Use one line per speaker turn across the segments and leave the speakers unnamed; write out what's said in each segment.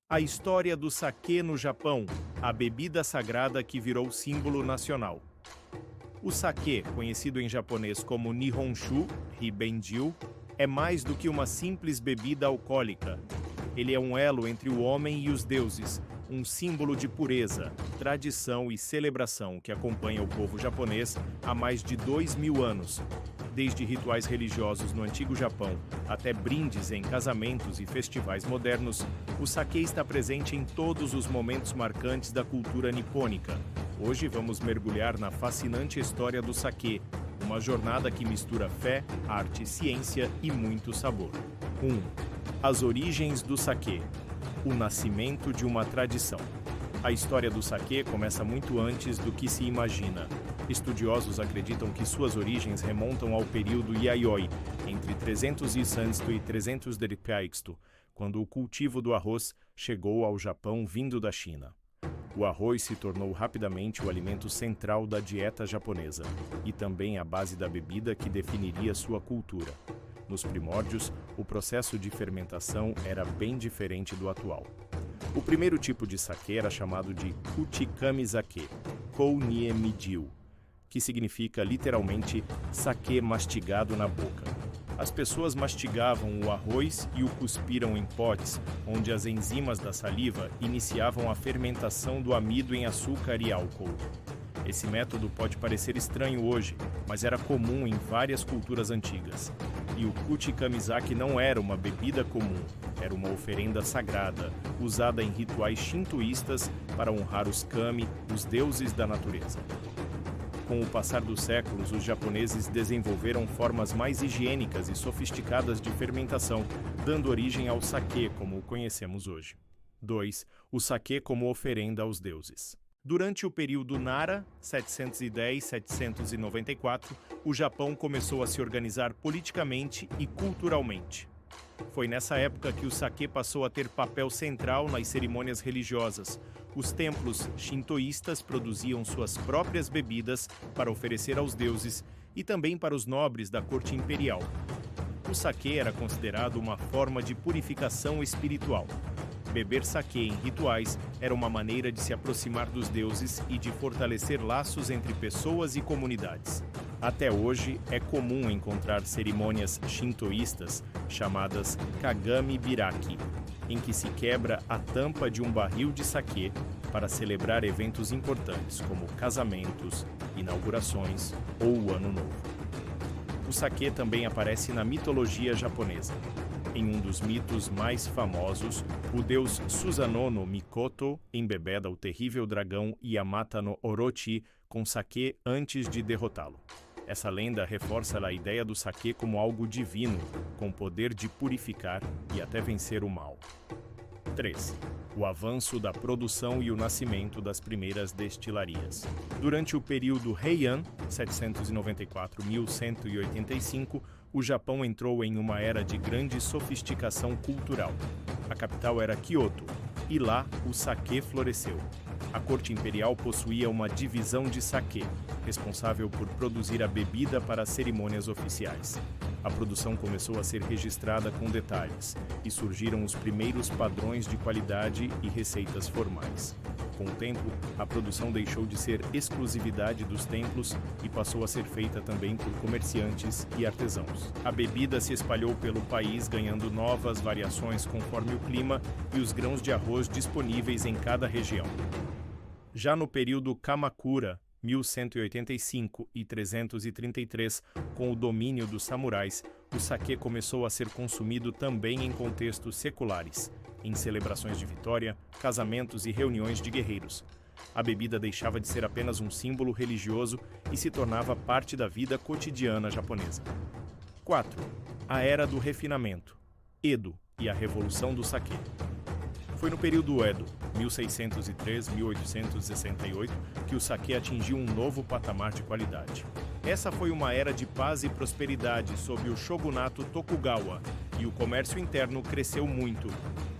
A história do saquê no Japão, a bebida sagrada que virou símbolo nacional. O saquê, conhecido em japonês como Nihonshu, Ribenjiu, é mais do que uma simples bebida alcoólica. Ele é um elo entre o homem e os deuses, um símbolo de pureza, tradição e celebração que acompanha o povo japonês há mais de 2000 anos. Desde rituais religiosos no Antigo Japão até brindes em casamentos e festivais modernos, o saquê está presente em todos os momentos marcantes da cultura nipônica. Hoje vamos mergulhar na fascinante história do saquê, uma jornada que mistura fé, arte, ciência e muito sabor. 1. As origens do saquê. O nascimento de uma tradição. A história do saquê começa muito antes do que se imagina. Estudiosos acreditam que suas origens remontam ao período Yayoi, entre 300 e 300 d.C., quando o cultivo do arroz chegou ao Japão vindo da China. O arroz se tornou rapidamente o alimento central da dieta japonesa e também a base da bebida que definiria sua cultura. Nos primórdios, o processo de fermentação era bem diferente do atual. O primeiro tipo de saquê era chamado de Kuchikami-sake, Kou-nie-mijiu, que significa literalmente saquê mastigado na boca. As pessoas mastigavam o arroz e o cuspiram em potes, onde as enzimas da saliva iniciavam a fermentação do amido em açúcar e álcool. Esse método pode parecer estranho hoje, mas era comum em várias culturas antigas. E o Kuchikami-sake não era uma bebida comum, era uma oferenda sagrada, usada em rituais shintoístas para honrar os kami, os deuses da natureza. Com o passar dos séculos, os japoneses desenvolveram formas mais higiênicas e sofisticadas de fermentação, dando origem ao saquê como o conhecemos hoje. 2. O saquê como oferenda aos deuses. Durante o período Nara, 710-794, o Japão começou a se organizar politicamente e culturalmente. Foi nessa época que o saquê passou a ter papel central nas cerimônias religiosas. Os templos shintoístas produziam suas próprias bebidas para oferecer aos deuses e também para os nobres da corte imperial. O saquê era considerado uma forma de purificação espiritual. Beber saquê em rituais era uma maneira de se aproximar dos deuses e de fortalecer laços entre pessoas e comunidades. Até hoje, é comum encontrar cerimônias shintoístas chamadas Kagami Biraki, em que se quebra a tampa de um barril de saquê para celebrar eventos importantes como casamentos, inaugurações ou o Ano Novo. O saquê também aparece na mitologia japonesa. Em um dos mitos mais famosos, o deus Susanoo Mikoto embebeda o terrível dragão Yamata no Orochi com saquê antes de derrotá-lo. Essa lenda reforça a ideia do saquê como algo divino, com poder de purificar e até vencer o mal. 3. O avanço da produção e o nascimento das primeiras destilarias. Durante o período Heian, 794-1185, o Japão entrou em uma era de grande sofisticação cultural. A capital era Kyoto, e lá o saquê floresceu. A corte imperial possuía uma divisão de saquê, responsável por produzir a bebida para as cerimônias oficiais. A produção começou a ser registrada com detalhes, e surgiram os primeiros padrões de qualidade e receitas formais. Com o tempo, a produção deixou de ser exclusividade dos templos e passou a ser feita também por comerciantes e artesãos. A bebida se espalhou pelo país, ganhando novas variações conforme o clima e os grãos de arroz disponíveis em cada região. Já no período Kamakura, 1185 e 333, com o domínio dos samurais, o saquê começou a ser consumido também em contextos seculares, em celebrações de vitória, casamentos e reuniões de guerreiros. A bebida deixava de ser apenas um símbolo religioso e se tornava parte da vida cotidiana japonesa. 4. A Era do Refinamento, Edo e a Revolução do Saquê. Foi no período Edo, 1603-1868, que o saquê atingiu um novo patamar de qualidade. Essa foi uma era de paz e prosperidade sob o shogunato Tokugawa, e o comércio interno cresceu muito.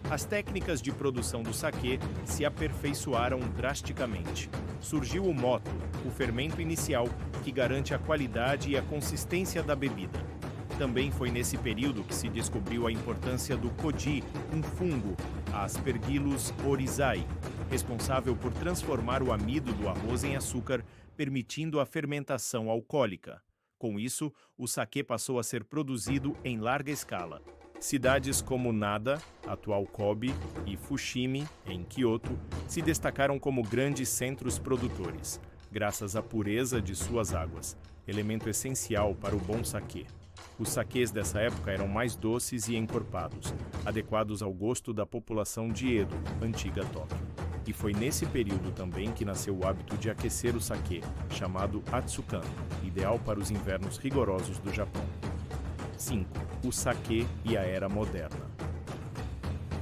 As técnicas de produção do saquê se aperfeiçoaram drasticamente. Surgiu o moto, o fermento inicial, que garante a qualidade e a consistência da bebida. Também foi nesse período que se descobriu a importância do koji, um fungo, Aspergillus oryzae, responsável por transformar o amido do arroz em açúcar, permitindo a fermentação alcoólica. Com isso, o saquê passou a ser produzido em larga escala. Cidades como Nada, atual Kobe, e Fushimi, em Kyoto, se destacaram como grandes centros produtores, graças à pureza de suas águas, elemento essencial para o bom saquê. Os saquês dessa época eram mais doces e encorpados, adequados ao gosto da população de Edo, antiga Tóquio. E foi nesse período também que nasceu o hábito de aquecer o saquê, chamado Atsukan, ideal para os invernos rigorosos do Japão. 5. O saquê e a Era Moderna.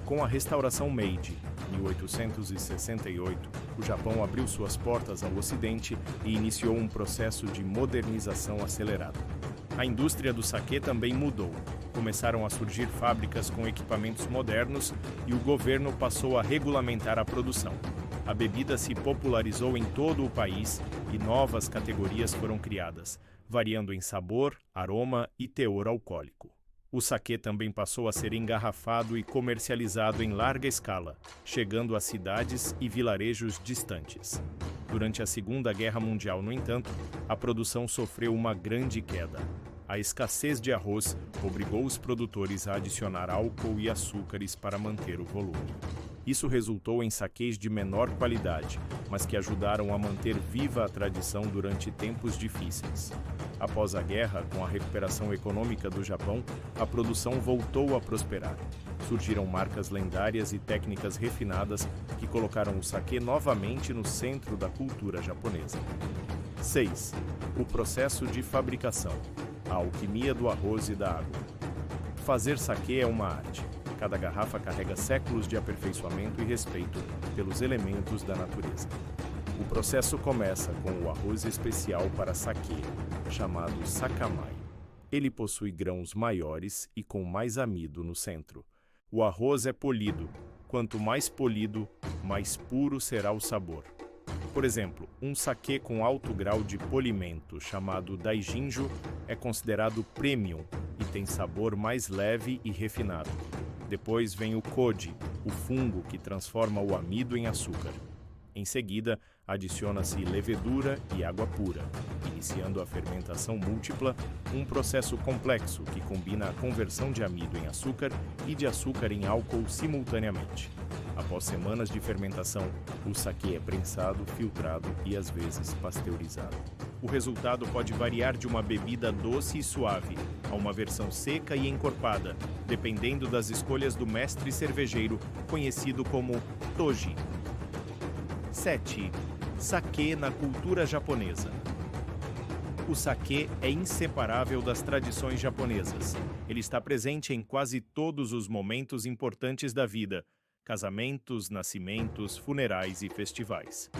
Com a restauração Meiji, 1868, o Japão abriu suas portas ao Ocidente e iniciou um processo de modernização acelerado. A indústria do saquê também mudou. Começaram a surgir fábricas com equipamentos modernos e o governo passou a regulamentar a produção. A bebida se popularizou em todo o país e novas categorias foram criadas, variando em sabor, aroma e teor alcoólico. O saquê também passou a ser engarrafado e comercializado em larga escala, chegando a cidades e vilarejos distantes. Durante a Segunda Guerra Mundial, no entanto, a produção sofreu uma grande queda. A escassez de arroz obrigou os produtores a adicionar álcool e açúcares para manter o volume. Isso resultou em saquês de menor qualidade, mas que ajudaram a manter viva a tradição durante tempos difíceis. Após a guerra, com a recuperação econômica do Japão, a produção voltou a prosperar. Surgiram marcas lendárias e técnicas refinadas que colocaram o saquê novamente no centro da cultura japonesa. 6. O processo de fabricação. A alquimia do arroz e da água. Fazer saquê é uma arte. Cada garrafa carrega séculos de aperfeiçoamento e respeito pelos elementos da natureza. O processo começa com o arroz especial para saquê, chamado sakamai. Ele possui grãos maiores e com mais amido no centro. O arroz é polido. Quanto mais polido, mais puro será o sabor. Por exemplo, um saquê com alto grau de polimento, chamado daijinjo, é considerado premium e tem sabor mais leve e refinado. Depois vem o koji, o fungo que transforma o amido em açúcar. Em seguida, adiciona-se levedura e água pura, iniciando a fermentação múltipla, um processo complexo que combina a conversão de amido em açúcar e de açúcar em álcool simultaneamente. Após semanas de fermentação, o saquê é prensado, filtrado e às vezes pasteurizado. O resultado pode variar de uma bebida doce e suave a uma versão seca e encorpada, dependendo das escolhas do mestre cervejeiro, conhecido como toji. 7. Saquê na cultura japonesa. O saquê é inseparável das tradições japonesas. Ele está presente em quase todos os momentos importantes da vida: casamentos, nascimentos, funerais e festivais.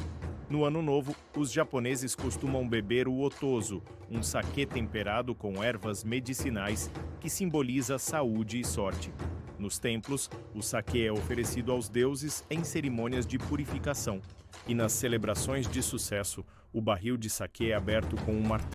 No Ano Novo, os japoneses costumam beber o otozo, um saquê temperado com ervas medicinais que simboliza saúde e sorte. Nos templos, o saquê é oferecido aos deuses em cerimônias de purificação. E nas celebrações de sucesso, o barril de saquê é aberto com um martelo.